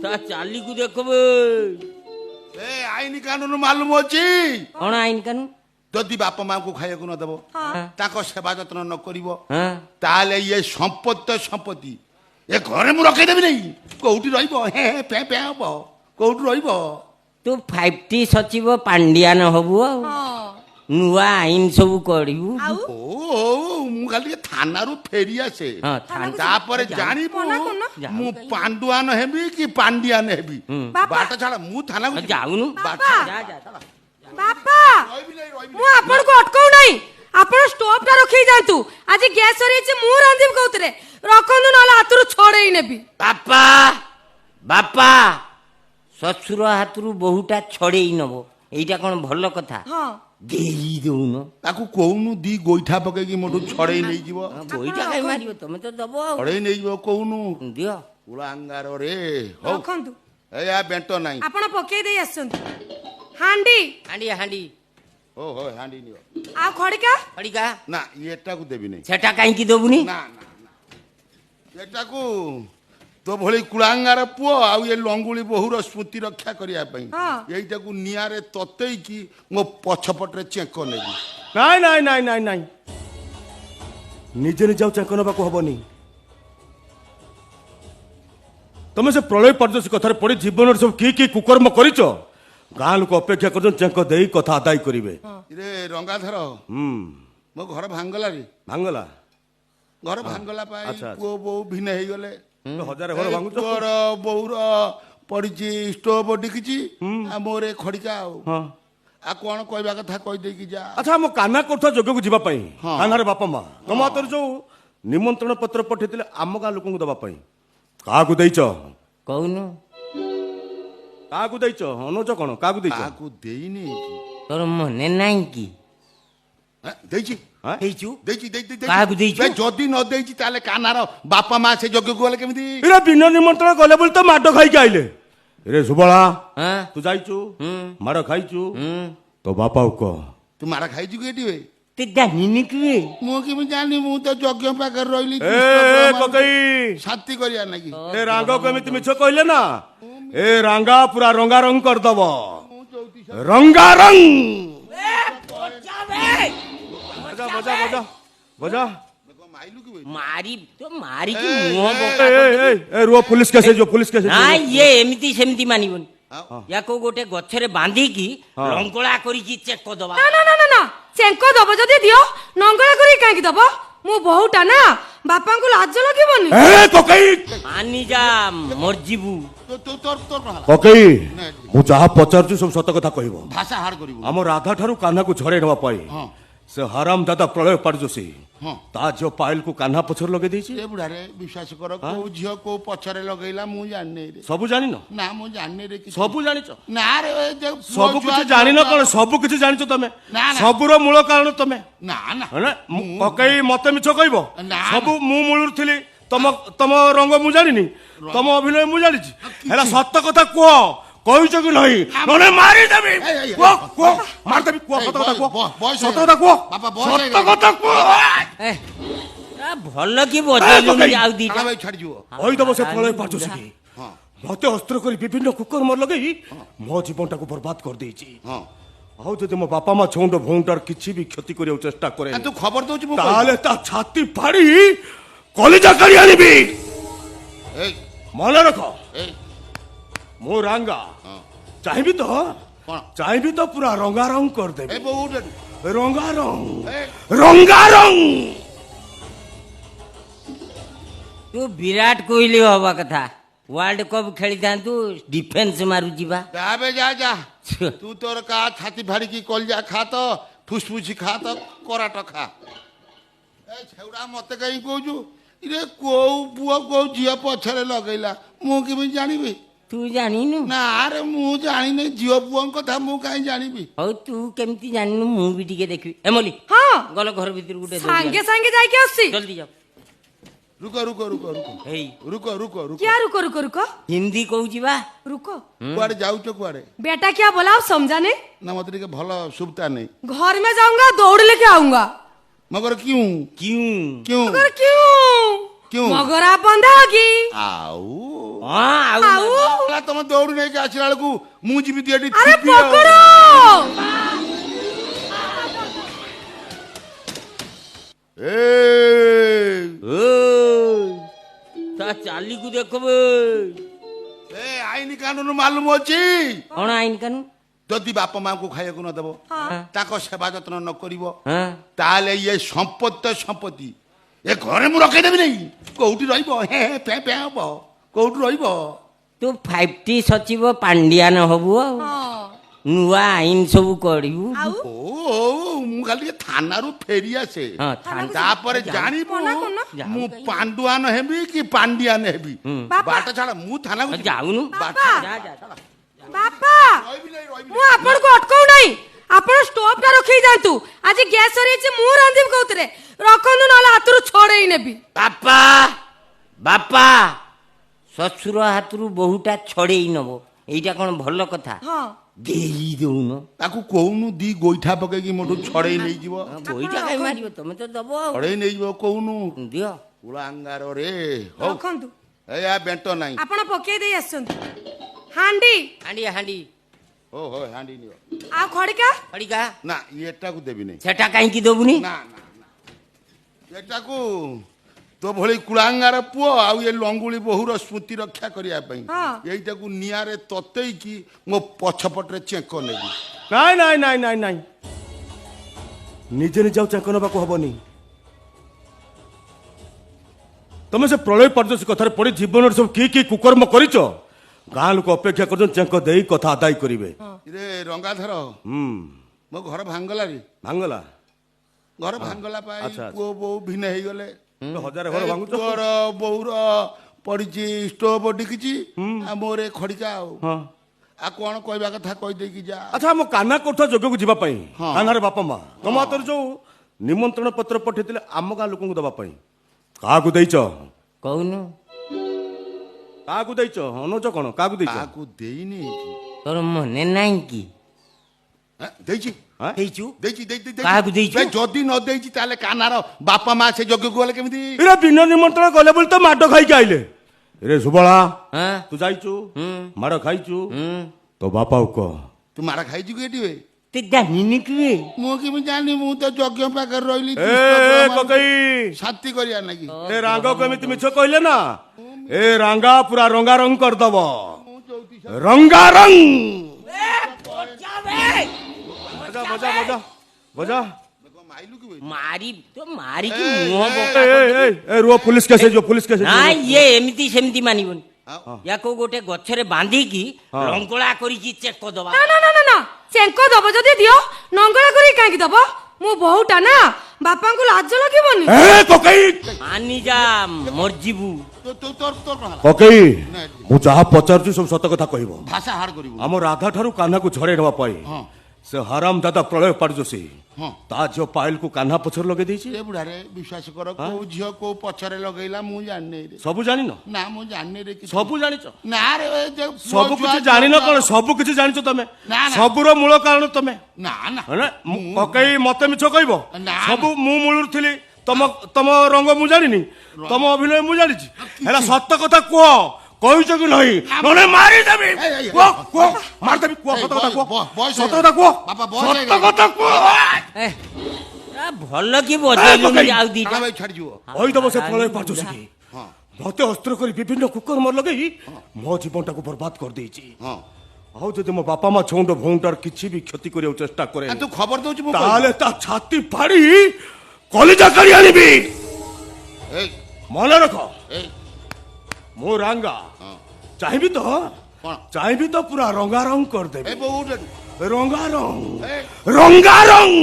ତା ଚାଲିକୁ ଦେଖବେ। ଆଇନ କାନୁନ ମାଲୁମ ଅଛି? କଣ ଆଇନ କାନୁନ? ଯଦି ବାପା ମାଙ୍କୁ ଖାଇବାକୁ ନ ଦେବ, ତାଙ୍କ ସେବା ଯତ୍ନ ନ କରିବ, ହଁ ତାହେଲେ ଇଏ ସମ୍ପତ୍ତି ଏ ଘରେ ମୁଁ ରଖେଇଦେବି ନାହିଁ। କୋଉଠି ରହିବ? ହବ କୋଉଠି ରହିବ? ତୁ 5T ସଚିବ ପାଣ୍ଡିଆନ ହବୁ ଆଉ ନୂଆ ଆଇନ ସବୁ କରିବୁ। ମୁଁ ଖାଲି ଟିକେ ଥାନାରୁ ଫେରି ଆସେ, ହଁ, ତାପରେ ଜାଣିବୁ ମୁଁ ପାଣ୍ଡୁଆନ ହେବି କି ପାଣ୍ଡିଆନ ହେବି। ବାଟ ଛାଡ, ମୁଁ ଥାନାକୁ ଯାଉନୁ। ବାପା ମୁଁ ଆପଣଙ୍କୁ ଅଟକାଉ ନାହିଁ। ଆପଣ ଷ୍ଟୋଭ ଟା ରଖେଇ ଯାଆନ୍ତୁ। ଆଜି ଗ୍ୟାସ ସରିଯାଇଛି, ମୁଁ ରାନ୍ଧିବି କହୁଥିଲେ। ରଖନ୍ତୁ, ନହେଲେ ହାତରୁ ଛଡେଇ ନେବି। ବାପା ଶ୍ୱଶୁର ହାତରୁ ବହୁଟା ଛଡେଇ ନବ, ଏଇଟା କଣ ଭଲ କଥା? ଦେଇ ଦଉନ ତାକୁ କହୁନୁ ଦି ଗୋଇଠା ପକେଇକି ମୋଠୁ ଛଡେଇ ନେଇଯିବ। ଗୋଇଠା କାଇଁ ମାରିବ, ତମେ ତ ଦବ ଆଉ। ଛଡେଇ ନେଇଯିବ କହୁନୁ। ଦିଅ କୁଳାଙ୍ଗାରରେ। ରଖନ୍ତୁ। ଏୟା ବେଣ୍ଟ ନାହିଁ। ଆପଣ ପକେଇ ଦେଇ ଆସିଛନ୍ତି। ହାଣ୍ଡି ହାଣ୍ଡି ହାଣ୍ଡି ନିଅ। ଆଉ ଖଡିକା ନା ଏଟାକୁ ଦେବି ନାହିଁ। ସେଟା କାହିଁକି ଦବୁନି? ନା ଏଟାକୁ ତୋ ଭଳି କୁଳାଙ୍ଗାର ପୁଅ ଆଉ ଏ ଲଙ୍ଗୁଳି ବୋହୁର ସ୍ମୃତି ରକ୍ଷା କରିବା ପାଇଁ ଏଇଟାକୁ ନିଆଁରେ ତତେଇକି ମୋ ପଛପଟରେ ଚେଙ୍କ ନେବି। ନାଇଁ ନିଜେ ନିଜେ ଆଉ ଚେଙ୍କ ନେବାକୁ ହବନି। ତମେ ସେ ପ୍ରଳୟ ପରିଦର୍ଶୀ କଥାରେ ପଡି ଜୀବନରେ ସବୁ କି କୁକର୍ମ କରିଛ। ଗାଁ ଲୋକ ଅପେକ୍ଷା କରୁଛନ୍ତି ଚେଙ୍କ ଦେଇ କଥା ଆଦାୟ କରିବେ। ରେ ରଙ୍ଗାଧର, ମୋ ଘର ଭାଙ୍ଗଲା ଘର ଭାଙ୍ଗଲା ପାଇଁ ପୁଅ ବୋଉ ଭିନ୍ନ ହେଇଗଲେ। ହଜାର ଘର ଭାଙ୍ଗୁଛ। ପୁଅର ବୋଉର ପଡିଛି ଷ୍ଟୋଭ ଡିକିଛି, ଆଉ ମୋର ଖଡିକା ଆଉ କଣ କହିବା କଥା କହିଦେଇକି ଯା। ଆଚ୍ଛା, ମୋ କାହ୍ନା କରୁଥିବା ଯଜ୍ଞକୁ ଯିବା ପାଇଁ କାହ୍ନାର ବାପା ମା ତମ ହାତରେ ଯୋଉ ନିମନ୍ତ୍ରଣ ପତ୍ର ପଠେଇଥିଲେ ଆମ ଗାଁ ଲୋକଙ୍କୁ ଦବା ପାଇଁ, କାହାକୁ ଦେଇଛ କହୁନୁ? କାହାକୁ ଦେଇଛ? ଅନଉଛ କଣ? କାହାକୁ ଦେଇଛ? କାହାକୁ ଦେଇନି। ତୋର ମନେ ନାହିଁ କି? ଦେଇଛି। କାହାକୁ ଦେଇଛୁ? ଯଦି ନ ଦେଇଛି ତାହେଲେ କାହ୍ନାର ବାପା ମା ସେ ଯଜ୍ଞକୁ ଗଲେ କେମିତି? ବିନା ନିମନ୍ତ୍ରଣ ଗଲେ ବୋଲି ତ ମାଡ ଖାଇକି ଆଇଲେ। ରେ ସୁବଳା, ତୁ ଯାଇଛୁ, ମାଡ ଖାଇଛୁ, ତୋ ବାପା କହ। ତୁ ମାଡ ଖାଇଛୁ କି ଏଠି? ତୁ ଜାଣିନି କି? ମୁଁ କେମିତି ଜାଣିନି? ମୁଁ ତ ଯଜ୍ଞ ପାଖରେ ରହିଲି ଶାନ୍ତି କରିବା ନାଗି। ଏ ରାଙ୍ଗ କେମିତି ମିଛ କହିଲେ ନା? ଏ ରାଙ୍ଗା ପୁରା ରଙ୍ଗାରଙ୍ଗ କରିଦବ। ରଙ୍ଗାରଙ୍ଗ ବଜା ରୁହ, ପୁଲିସ କେସ୍ ହେଇଯିବ। ପୁଲିସ କେସ୍ ଇଏ ଏମିତି ସେମିତି ମାନିବନି। ୟାକୁ ଗୋଟେ ଗଛରେ ବାନ୍ଧିକି ଲଙ୍ଗଳା କରିକି ଚେକ ଦବା। ନା ଚେଙ୍କ ଦବ ଯଦି ଦିଅ, ନଙ୍ଗଳା କରିକି କାହିଁକି ଦବ? ମୁଁ ବହୁଟା ନା, ବାପାଙ୍କୁ ଲାଜ ଲାଗିବନି? ମରିଯିବୁ। ମୁଁ ଯାହା ପଚାରୁଛି ସବୁ ସତ କଥା କହିବ। ଭାଷା ହାଡ଼ କରିବୁ। ଆମ ରାଧା ଠାରୁ କାହ୍ନାକୁ ଝଡେଇ ନେବା ପାଇଁ ସେ ହାରାମ ଦାଦା ପ୍ରଳୟ ପରିଦର୍ଶୀ ତା ଝିଅ ପାୟଲକୁ କାହ୍ନା ପଛରେ ଲଗେଇ ଦେଇଛି। ବୁଢାରେ ବିଶ୍ୱାସ କର, କୋଉ ଝିଅ କୋଉ ପଛରେ ଲଗେଇଲା ମୁଁ ଜାଣିନି ରେ। ସବୁ ଜାଣିନ? ନା ମୁଁ ଜାଣିନି ରେ। ସବୁ ଜାଣିଛ? ନା ରେ, ସବୁ କିଛି ଜାଣିନ କଣ? ସବୁ କିଛି ଜାଣିଛ ତମେ। ସବୁର ମୂଳ କାରଣ ତମେ। ପକେଇ ମତେ ମିଛ କହିବ? ସବୁ ମୁଁ ମୂଳରୁ ଥିଲି। ତମ ରଙ୍ଗ ମୁଁ ଜାଣିନି, ତମ ଅଭିନୟ ମୁଁ ଜାଣିଛି। ହେଲା ସତ କଥା କୁହ, କହିଛ କି ନାହିଁ? ନହେଲେ ମାରିଦେବି। ମାରିଦେବି। କୁହ ସତ କଥା କୁହ। ସତ କଥା କୁହ। ସତ କଥା କୁହ। ଭଲ କି ବଜେଇଲୁନି ଆଉ ଦିଟା ଛାଡିଯିବ। କହିଦବ ସେ ପ୍ରଳୟ ପରିଦର୍ଶୀ ମତେ ଅସ୍ତ୍ର କରି ବିଭିନ୍ନ କୁକର୍ମ ଲଗେଇ ମୋ ଜୀବନଟାକୁ ବର୍ବାଦ କରିଦେଇଛି। ଆଉ ଯଦି ମୋ ବାପା ମା ଛଉଣ୍ଡ ଭଉଣଟାର କିଛି ବି କ୍ଷତି କରିବାକୁ ଚେଷ୍ଟା କରେ, ତୁ ଖବର ଦଉଛୁ, ତାହେଲେ ତା ଛାତି ଫାଡି କଲିଜା କାଢି ଆଣିବି। ମନେ ରଖ, ମୁଁ ରାଙ୍ଗା ଚାହିଁବି ତ ପୁରା ରଙ୍ଗାରଙ୍ଗ କରିଦେବି। ରଙ୍ଗାରଙ୍ଗ। ତୁ ବିରାଟ କୋହଲି ହବା କଥା। ୱାର୍ଲଡ କପ୍ ଖେଳିଥାନ୍ତୁ, ଡିଫେନ୍ସ ମାରୁଛି ବା। ଯା ତୁ ତୋର କାହା ଛାତି ଫାଡିକି କଲିଜା ଖା ତ, ଫୁସଫୁସି ଖା ତ, କରାଟ ଖା। ଛେଉଡା ମତେ କାହିଁ କହୁଛୁ? ଇରେ କୋଉ ପୁଅ କୋଉ ଝିଅ ପଛରେ ଲଗେଇଲା ମୁଁ କେମିତି ଜାଣିବି? ତୁ ଜାଣିନୁ? ନା ରେ, ମୁଁ ଜାଣିନି। ଝିଅ ପୁଅଙ୍କ କଥା ମୁଁ କାହିଁ ଜାଣିବି? ହଉ ତୁ କେମିତି ଜାଣିନୁ? ମୁଁ ବି ଟିକେ ଦେଖିବି। ଏମଲି ଗଲ ଘର ଭିତରୁ ଗୋଟେ ସାଙ୍ଗେ ସାଙ୍ଗେ ଯାଇକି ଆସୁଛି। ଜଲ୍ଦି ଯାଅ। रुको रुको रुको रुको हेई रुको रुको रुको क्या रुको रुको रुको? हिंदी कहूची बा। रुको कुआड़े जाउचो कुआड़े? बेटा क्या बोला आप समझा नहीं? ना मत के भलो सुबता नहीं। घर में जाऊंगा, दौड़ लेके आऊंगा। मगर क्यों? क्यों? क्यों? मगर क्यों? क्यों? मगर ଝଗଡ଼ା ବନ୍ଦ କି ଆଉ ହଁ ଆଉ ଆଉ ହେଲା ତମ ଦୌଡ଼ି ନେଇକି ଆସିଲା ବେଳକୁ ମୁଁ ଯିବି ଏଠି ଆରେ ଥିବି ଆଉ। ପକଡ଼ ଏ ତା ଚାଲିକୁ ଦେଖବେ ଏ ଆଇନ କାନୁନ ମାଲୁମ ଅଛି। କଣ ଆଇନ କାନୁନ ଯଦି ବାପା ମାଙ୍କୁ ଖାଇବାକୁ ନ ଦେବ ତାଙ୍କ ସେବା ଯତ୍ନ ନ କରିବ ହଁ ତାହେଲେ ଇଏ ସମ୍ପତ୍ତି ଏ ଘରେ ମୁଁ ରଖେଇଦେବି ନାହିଁ। କୋଉଠି ରହିବ ହେ ହେ ପେ ପେ ହବ କୋଉଠି ରହିବ। ତୁ 5T ସଚିବ ପାଣ୍ଡିଆନ ହବୁ ଆଉ ନୂଆ ଆଇନ ସବୁ କରିବୁ ଆଉ ଓ ମୁଁ ଖାଲି ଟିକେ ଥାନାରୁ ଫେରି ଆସେ ହଁ, ଥାନା- ତାପରେ ଜାଣିବୁ ମନା କରୁନ। ମୁଁ ପାଣ୍ଡୁଆନ ହେବି କି ପାଣ୍ଡିଆନ ହେବି। ବାପା। ବାଟ ଛାଡ ମୁଁ ଥାନାକୁ ଯିବି। ଯାଉନୁ ବାପା। ଯା, ଯା, ଯା। ବାପା ରହିବି ନାହିଁ। ମୁଁ ଆପଣଙ୍କୁ ଅଟକାଉ ନାହିଁ ଆପଣ ଷ୍ଟୋଭ ଟା ରଖେଇ ଯାଆନ୍ତୁ ଆଜି ଗ୍ୟାସ୍ ସରିଯାଇଛି ମୁଁ ରାନ୍ଧିବି କହୁଥିଲେ ରଖନ୍ତୁ ନହେଲେ ହାତରୁ ଛଡେଇ ନେବି ବାପା ବାପା ଶ୍ୱଶୁର ହାତରୁ ବୋହୁଟା ଛଡେଇ ନବ ଏଇଟା କଣ ଭଲ କଥା ହଁ ଦେଇ ଦଉନ ତାକୁ କହୁନୁ ଦି ଗୋଇଠା ପକେଇକି ମୋଠୁ ଛଡେଇ ନେଇଯିବ। ବହିଟା କାଇଁ ମାରିବ ତମେ ତ ଦବ ଆଉ ଛଡେଇ ନେଇଯିବ କହୁନୁ ଦିଅ କୁଳାଙ୍ଗାରରେ ହଉ ରଖନ୍ତୁ ଏୟା ବେଣ୍ଟ ନାହିଁ। ଆପଣ ପକେଇ ଦେଇ ଆସିଛନ୍ତି ହାଣ୍ଡି ହାଣ୍ଡି ହାଣ୍ଡି ଓ ହୋ ହାଣ୍ଡି ନିଅ। ଆଉ ଖଡିକା ଖଡ଼ିକା ନା ଏଟାକୁ ଦେବି ନାହିଁ। ସେଟା କାହିଁକି ଦବୁନି ନା ନା ନା ଏଟାକୁ ତୋ ଭଳି କୁଳାଙ୍ଗାର ପୁଅ ଆଉ ଏ ଲଙ୍ଗୁଳି ବୋହୁର ସ୍ମୃତି ରକ୍ଷା କରିବା ପାଇଁ ହଁ। ଏଇଟାକୁ ନିଆଁରେ ତତେଇକି ମୋ ପଛପଟରେ ଚେଙ୍କ ନେବି। ନାଇଁ ନାଇଁ ନାଇଁ ନାଇଁ ନାଇଁ ନିଜେ ନିଜେ ଆଉ ଚେଙ୍କ ନେବାକୁ ହବନି। ତମେ ସେ ପ୍ରଳୟ ପାରଦର୍ଶୀ କଥାରେ ପଡି ଜୀବନରେ ସବୁ କି କୁକର୍ମ କରିଛ ଗାଁ ଲୋକ ଅପେକ୍ଷା କରୁଛନ୍ତି ଚେଙ୍କ ଦେଇ କଥା ଆଦାୟ କରିବେ। ରେ ରଙ୍ଗାଧର ମୋ ଘର ଭାଙ୍ଗଲାରେ ଭାଙ୍ଗଲା ଘର ଭାଙ୍ଗଲା ପାଇଁ ଆଚ୍ଛା, ଆଚ୍ଛା। ପୁଅ ବୋଉ ଭିନ୍ନ ହେଇଗଲେ। ହଜାରେ ଘର ଭାଙ୍ଗୁଛ ପୁଅର ବୋଉର ପଡିଛି ଷ୍ଟୋଭ ଡିକିଛି ଆଉ ମୋର ଏ ଖଡିକା ଆଉ ହଁ ଆଉ କଣ କହିବା କଥା କହିଦେଇକି ଯା। ଆଚ୍ଛା ଆମ କାହ୍ନା କରୁଥିବା ଯୋଗ୍ୟକୁ ଯିବା ପାଇଁ ହଁ। କାହ୍ନାର ବାପା ମା ତମ ହାତରେ ଯୋଉ ନିମନ୍ତ୍ରଣ ପତ୍ର ପଠେଇଥିଲେ ଆମ ଗାଁ ଲୋକଙ୍କୁ ଦବା ପାଇଁ କାହାକୁ ଦେଇଛ କହୁନୁ କାହାକୁ ଦେଇଛ ଅନଉଛ କଣ କାହାକୁ ଦେଇଛ କାହାକୁ ଦେଇନି ତୋର ମନେ ନାହିଁ କି ଦେଇଛି ଦେଇଛୁ ଦେଇଛି କାହାକୁ ଦେଇଛୁ? ଯଦି ନ ଦେଇଛି ତାହେଲେ କାହ୍ନାର ବାପା ମା ସେ ଯଜ୍ଞକୁ ଗଲେ କେମିତି। ଏରେ ବିନା ନିମନ୍ତ୍ରଣ ଗଲେ ବୋଲି ତ ମାଡ ଖାଇକି ଆଇଲେ। ରେ ସୁବଳା ହଁ ତୁ ଯାଇଛୁ ମାଡ ଖାଇଛୁ ହୁଁ ତୋ ବାପାକୁ କହ ତୁ ମାଡ ଖାଇଛୁ କି ଏଠି ବେ? ତୁ ଜାଣିନି କି ମୁଁ କେମିତି ଜାଣିନି ମୁଁ ତ ଯଜ୍ଞ ପାଖରେ ରହିଲି ଏ କକେଇ ଶାନ୍ତି କରିବା ନାଗି। ଏ ରାଙ୍ଗ କେମିତି ମିଛ କହିଲେ ନା ଏ ରାଙ୍ଗା ପୁରା ରଙ୍ଗାରଙ୍ଗ କରିଦବ ରଙ୍ଗାରଙ୍ଗ ବଜା ବଜା ବଜା ବଜା ମାଇଲୁ କି ବେ? ମାରି ତ ମାରିକି ମୁହଁ ଏ ବଙ୍କା ଏ ଏ ରୁହ ପୁଲିସ କେସ ହେଇଯିବ ପୁଲିସ କେସ ନା ଇଏ ଏମିତି ସେମିତି ମାନିବନି ଆଉ? ୟାକୁ ଗୋଟେ ଗଛରେ ବାନ୍ଧିକି ଲଙ୍ଗଳା କରିକି ଚେକ ଦବା ନା ନା ନା ନା ନା ଚେଙ୍କ ଦବ ଯଦି ଦିଅ ନଙ୍ଗଳା କରି କାହିଁକି ଦବ ମୁଁ ବହୁଟା ନା ବାପାଙ୍କୁ ଲାଜ ଲାଗିବନି ଏ କକେଇ ମାନି ଯା ମରିଯିବୁ ତୋର କଣ ହେଲା? କକେଇ ମୁଁ ଯାହା ପଚାରୁଛି ସବୁ ସତ କଥା କହିବ ଭାଷା ହାଡ଼ କରିବୁ। ଆମ ରାଧା ଠାରୁ କାହ୍ନାକୁ ଝଡେଇ ନେବା ପାଇଁ ହଁ ସେ ହରାମ ଦାଦା ପ୍ରଳୟ ପାରଦୋଷୀ ହଁ ତା ଝିଅ ପାୟଲକୁ କାହ୍ନା ପଛରେ ଲଗେଇ ଦେଇଛି ଏ ବୁଢାରେ ବିଶ୍ୱାସ କର କୋଉ ଝିଅ କୋଉ ପଛରେ ଲଗେଇଲା ମୁଁ ଜାଣିନି ରେ। ସବୁ ଜାଣିନ ନା ମୁଁ ଜାଣିନି ରେ କିଛି। ସବୁ ଜାଣିଛ ନା ରେ ଏ ଯୋଉ ପୁଅ ସବୁ ଛୁଆ କିଛି ଜାଣିନ ଝିଅ କଣ ଛୁଆ- ସବୁ କିଛି ଜାଣିଛ ତମେ ନା, ନା। ସବୁର ମୂଳ କାରଣ ତମେ ନା ନା ହେଲା? କକେଇ ମତେ ମିଛ କହିବ ନା, ସବୁ ମୁଁ ମୂଳରୁ ଥିଲି ତମ ରଙ୍ଗ ମୁଁ ଜାଣିନି ତମ ଅଭିନୟ ମୁଁ ଜାଣିଛି ହେଲା ସତ କଥା କୁହ କହିଛ କି ନାହିଁ ନହେଲେ ମାରିଦେବି ଏଇ, କୁହ କୁହ ମାରିଦେବି କୁହ ସତ କଥା କୁହ ସତ କଥା କୁହ ବାପା, ବୟସ ସତ ହେଇଗଲାଣି। କଥା କୁହ ଏ, ଆ, ଭଲ କି ବଜେଇଲୁ କକେଇ। ଆଉ ଦିଟା କାଳ ଭାଇ ଛାଡିଯିବ। କହିଦବ ସେ ପ୍ରଳୟ ପାରଦୋଷୀ ହଁ ମତେ ଅସ୍ତ୍ର କରି ବିଭିନ୍ନ କୁକର୍ମ ଲଗେଇ ମୋ ଜୀବନଟାକୁ ବର୍ବାଦ କରିଦେଇଛି ହଁ ଆଉ ଯଦି ମୋ ବାପା ମା ଛଉଣ୍ଡ ଭଉଣଟାର କିଛି ବି କ୍ଷତି କରିବାକୁ ଚେଷ୍ଟା କରେ ତୁ ଖବର ଦଉଛୁ ମୁଁ ତାହେଲେ ତା ଛାତି ଫାଡି କଲିଜା କରି ଆଣିବି ଏଇ ମନେ ରଖ ଏଇ ମୁଁ ରାଙ୍ଗା ହଁ ଚାହିଁବି ତ କଣ ଚାହିଁବି ତ ପୁରା ରଙ୍ଗାରଙ୍ଗ ଏ କରିଦେବି ବୋଉ ରଙ୍ଗାରଙ୍ଗ ଏ ରଙ୍ଗାରଙ୍ଗ